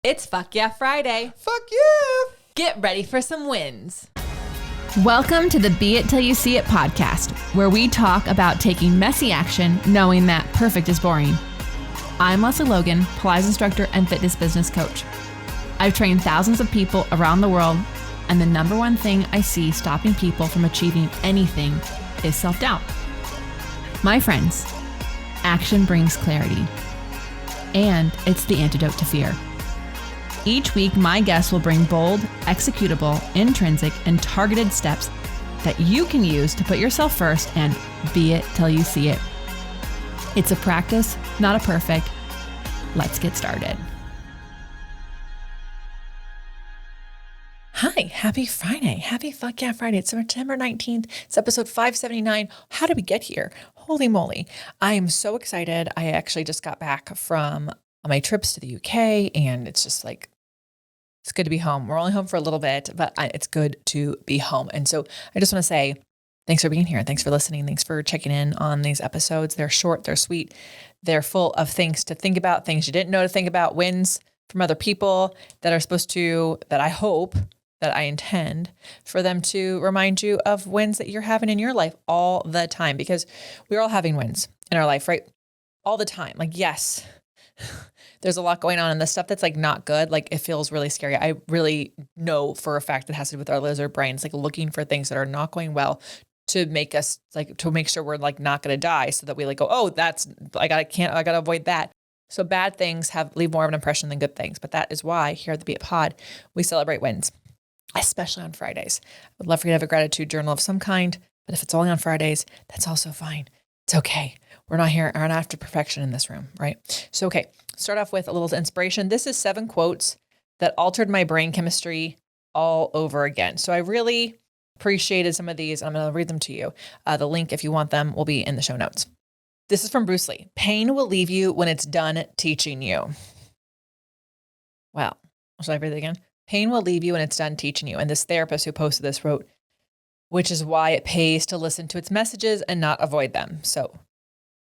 It's Fuck Yeah Friday. Fuck yeah! Get ready for some wins. Welcome to the Be It Till You See It podcast, where we talk about taking messy action, knowing that perfect is boring. I'm Lesley Logan, Pilates instructor and fitness business coach. I've trained thousands of people around the world, and the number one thing I see stopping people from achieving anything is self-doubt. My friends, action brings clarity, and it's the antidote to fear. Each week, my guests will bring bold, executable, intrinsic, and targeted steps that you can use to put yourself first and be it till you see it. It's a practice, not a perfect. Let's get started. Hi, happy Friday. Happy Fuck Yeah Friday. It's September 19th. It's episode 579. How did we get here? Holy moly. I am so excited. I actually just got back from my trips to the UK, and it's just like, it's good to be home. We're only home for a little bit, but it's good to be home. And so I just want to say thanks for being here. Thanks for listening. Thanks for checking in on these episodes. They're short, they're sweet. They're full of things to think about, things you didn't know to think about, wins from other people that are supposed to, that I hope, that I intend for them to remind you of wins that you're having in your life all the time, because we're all having wins in our life, right? All the time. Like, yes, there's a lot going on, and the stuff that's like not good, like it feels really scary. I really know for a fact that has to do with our lizard brains, like looking for things that are not going well to make us like, to make sure we're like not going to die, so that we like go, oh, that's, I gotta avoid that. So bad things leave more of an impression than good things. But that is why here at the Beit Pod, we celebrate wins, especially on Fridays. I would love for you to have a gratitude journal of some kind, but if it's only on Fridays, that's also fine. It's okay. We're not after perfection in this room, right? So, okay, start off with a little inspiration. This is 7 quotes that altered my brain chemistry all over again. So I really appreciated some of these. I'm going to read them to you. The link, if you want them, will be in the show notes. This is from Bruce Lee. Pain will leave you when it's done teaching you. Wow. Should I read it again? Pain will leave you when it's done teaching you. And this therapist who posted this wrote, which is why it pays to listen to its messages and not avoid them. So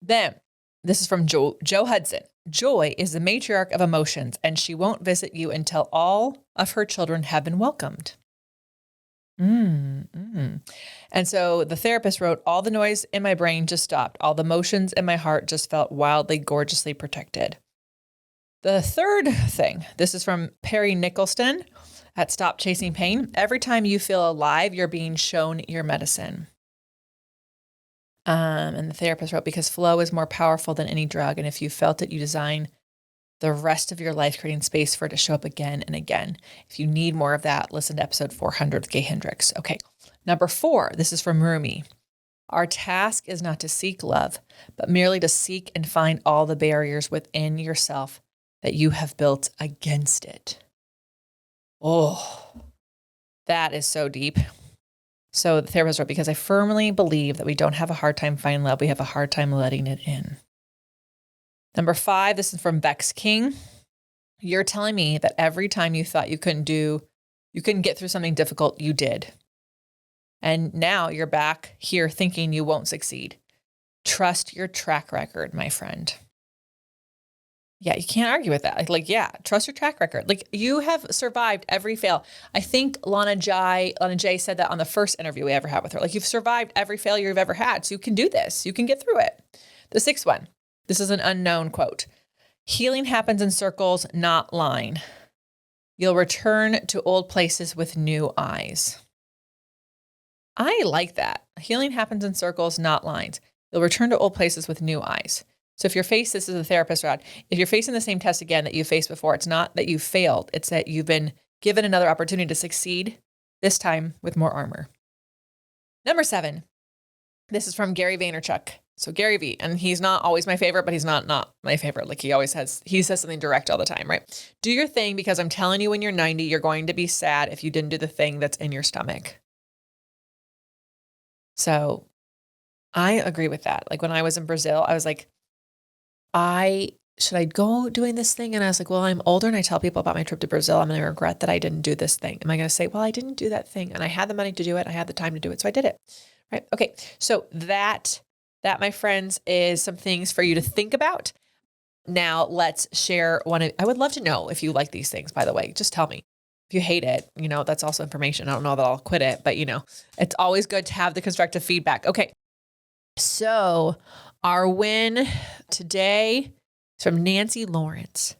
then, this is from Joe Hudson. Joy is the matriarch of emotions, and she won't visit you until all of her children have been welcomed. And so the therapist wrote, all the noise in my brain just stopped. All the emotions in my heart just felt wildly, gorgeously protected. The third thing, this is from Perry Nicholson at Stop Chasing Pain. Every time you feel alive, you're being shown your medicine. And the therapist wrote, because flow is more powerful than any drug. And if you felt it, you design the rest of your life creating space for it to show up again and again. If you need more of that, listen to episode 400 with Gay Hendricks. Okay. Number 4, this is from Rumi. Our task is not to seek love, but merely to seek and find all the barriers within yourself that you have built against it. Oh, that is so deep. So the therapist wrote, because I firmly believe that we don't have a hard time finding love. We have a hard time letting it in. Number 5, this is from Bex King. You're telling me that every time you thought you couldn't get through something difficult, you did. And now you're back here thinking you won't succeed. Trust your track record, my friend. Yeah, you can't argue with that. Like, yeah, trust your track record. Like, you have survived every fail. I think Lana J said that on the first interview we ever had with her. Like, you've survived every failure you've ever had, so you can do this. You can get through it. The 6th one, this is an unknown quote. Healing happens in circles, not line. You'll return to old places with new eyes. I like that. Healing happens in circles, not lines. You'll return to old places with new eyes. So if this is a therapist route, if you're facing the same test again that you faced before, it's not that you failed. It's that you've been given another opportunity to succeed, this time with more armor. Number 7, this is from Gary Vaynerchuk. So Gary V, and he's not always my favorite, but he's not my favorite. Like he says something direct all the time, right? Do your thing, because I'm telling you, when you're 90, you're going to be sad if you didn't do the thing that's in your stomach. So I agree with that. Like when I was in Brazil, I was like, should I go doing this thing? And I was like, well, I'm older and I tell people about my trip to Brazil. I'm going to regret that I didn't do this thing. Am I going to say, well, I didn't do that thing and I had the money to do it. I had the time to do it. So I did it. Right. Okay. So that, my friends, is some things for you to think about. Now let's share I would love to know if you like these things, by the way. Just tell me. If you hate it, that's also information. I don't know that I'll quit it, but it's always good to have the constructive feedback. Okay. So our win today is from Nancy Lawrence.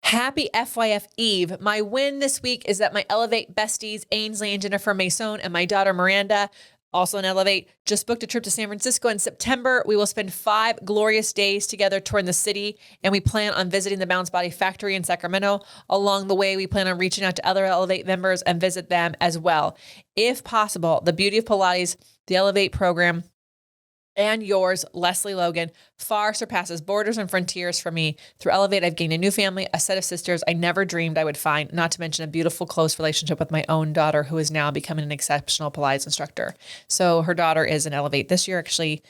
Happy FYF Eve. My win this week is that my Elevate besties, Ainsley and Jennifer Mason, and my daughter Miranda, also in Elevate, just booked a trip to San Francisco in September. We will spend 5 glorious days together touring the city, and we plan on visiting the Balanced Body Factory in Sacramento. Along the way, we plan on reaching out to other Elevate members and visit them as well. If possible, the beauty of Pilates, the Elevate program, and yours, Lesley Logan, far surpasses borders and frontiers for me. Through Elevate, I've gained a new family, a set of sisters I never dreamed I would find, not to mention a beautiful, close relationship with my own daughter, who is now becoming an exceptional Pilates instructor. So her daughter is in Elevate this year, actually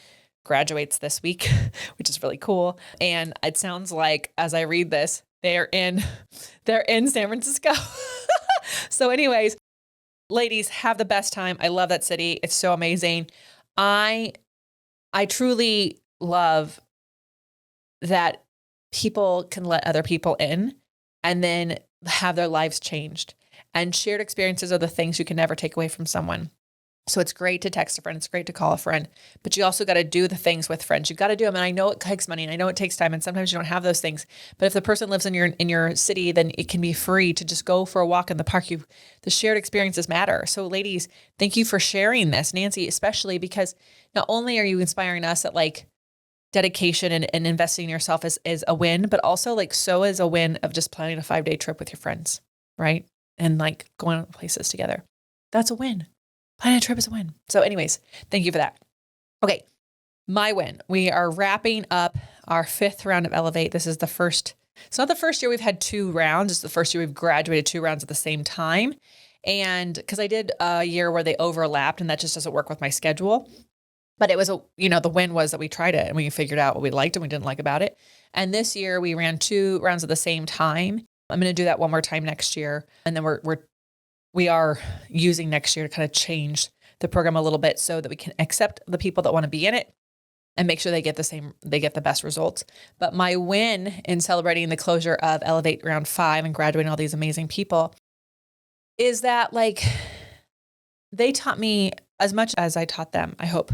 graduates this week, which is really cool. And it sounds like, as I read this, they're in San Francisco. So anyways, ladies, have the best time. I love that city. It's so amazing. I truly love that people can let other people in and then have their lives changed. And shared experiences are the things you can never take away from someone. So it's great to text a friend. It's great to call a friend, but you also got to do the things with friends. You got to do them. And I know it takes money and I know it takes time. And sometimes you don't have those things, but if the person lives in your city, then it can be free to just go for a walk in the park. The shared experiences matter. So ladies, thank you for sharing this, Nancy, especially because not only are you inspiring us that dedication and investing in yourself is a win, but also so is a win of just planning a 5-day trip with your friends, right? And going places together. That's a win. Planning a trip is a win. So anyways, thank you for that. Okay. My win. We are wrapping up our 5th round of Elevate. This is it's not the first year we've had 2 rounds. It's the first year we've graduated 2 rounds at the same time. And because I did a year where they overlapped and that just doesn't work with my schedule. But it was the win was that we tried it and we figured out what we liked and we didn't like about it. And this year we ran 2 rounds at the same time. I'm going to do that one more time next year. And then we are using next year to kind of change the program a little bit so that we can accept the people that want to be in it and make sure they get the best results. But my win in celebrating the closure of Elevate round 5 and graduating all these amazing people is that they taught me as much as I taught them, I hope.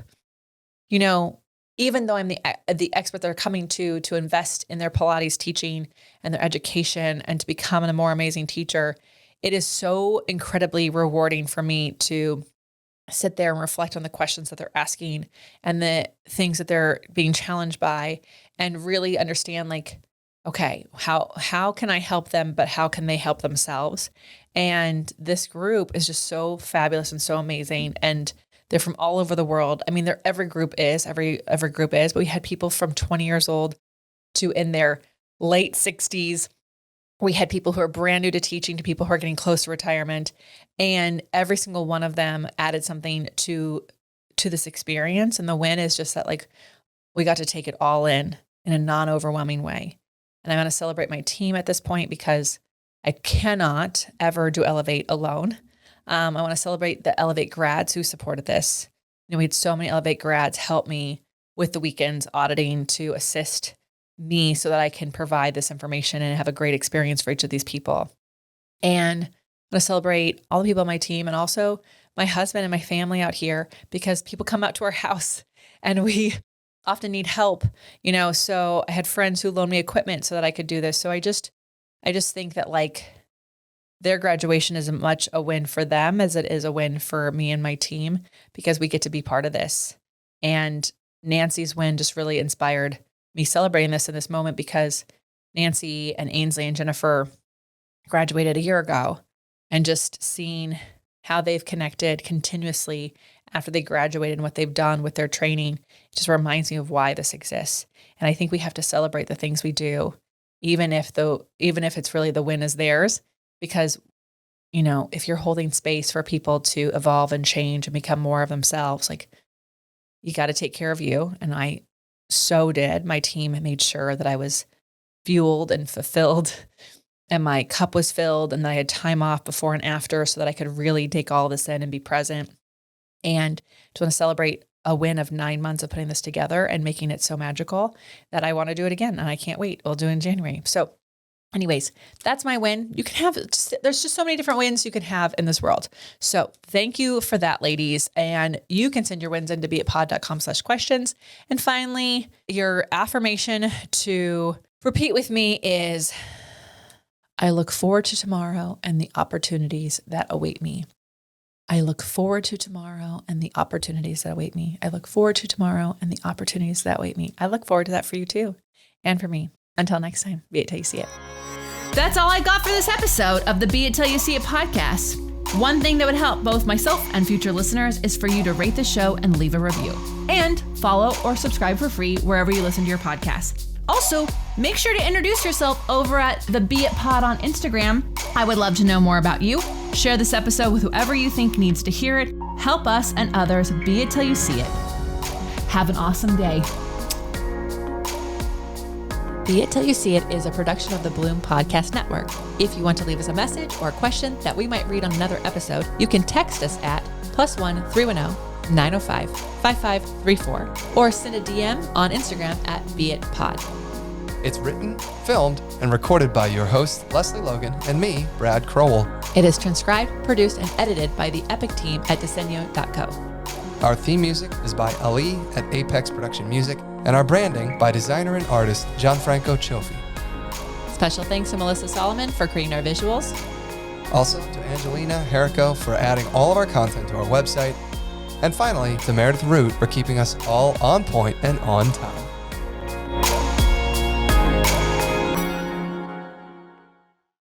Even though I'm the expert they're coming to invest in their Pilates teaching and their education and to become a more amazing teacher, it is so incredibly rewarding for me to sit there and reflect on the questions that they're asking and the things that they're being challenged by and really understand okay, how can I help them, but how can they help themselves? And this group is just so fabulous and so amazing. And they're from all over the world. I mean, every group is, but we had people from 20 years old to in their late 60s. We had people who are brand new to teaching to people who are getting close to retirement. And every single one of them added something to this experience. And the win is just that we got to take it all in a non-overwhelming way. And I want to celebrate my team at this point because I cannot ever do Elevate alone. I want to celebrate the Elevate grads who supported this. We had so many Elevate grads help me with the weekends auditing to assist me so that I can provide this information and have a great experience for each of these people. And I'm going to celebrate all the people on my team and also my husband and my family out here because people come out to our house and we often need help, so I had friends who loaned me equipment so that I could do this. So I just think that their graduation is as much a win for them as it is a win for me and my team because we get to be part of this. And Nancy's win just really inspired me celebrating this in this moment because Nancy and Ainsley and Jennifer graduated a year ago and just seeing how they've connected continuously after they graduated and what they've done with their training just reminds me of why this exists. And I think we have to celebrate the things we do, even if it's really the win is theirs. Because, if you're holding space for people to evolve and change and become more of themselves, you got to take care of you. And I so did. My team made sure that I was fueled and fulfilled and my cup was filled and that I had time off before and after so that I could really take all this in and be present. And just want to celebrate a win of 9 months of putting this together and making it so magical that I want to do it again. And I can't wait. We'll do it in January. So anyways, that's my win. You can have, there's just so many different wins you can have in this world. So thank you for that, ladies. And you can send your wins into beitpod.com/questions. And finally, your affirmation to repeat with me is, I look forward to tomorrow and the opportunities that await me. I look forward to tomorrow and the opportunities that await me. I look forward to tomorrow and the opportunities that await me. I look forward to that for you too. And for me. Until next time, be it till you see it. That's all I got for this episode of the Be It Till You See It podcast. One thing that would help both myself and future listeners is for you to rate the show and leave a review. And follow or subscribe for free wherever you listen to your podcast. Also, make sure to introduce yourself over at the Be It Pod on Instagram. I would love to know more about you. Share this episode with whoever you think needs to hear it. Help us and others be it till you see it. Have an awesome day. Be It Till You See It is a production of the Bloom Podcast Network. If you want to leave us a message or a question that we might read on another episode, you can text us at +1 310 905 5534 or send a DM on Instagram at beitpod. It's written, filmed, and recorded by your host, Lesley Logan, and me, Brad Crowell. It is transcribed, produced, and edited by the Epic team at Diseño.co. Our theme music is by Ali at Apex Production Music, and our branding by designer and artist Gianfranco Cioffi. Special thanks to Melissa Solomon for creating our visuals. Also to Angelina Herrico for adding all of our content to our website. And finally, to Meredith Root for keeping us all on point and on time.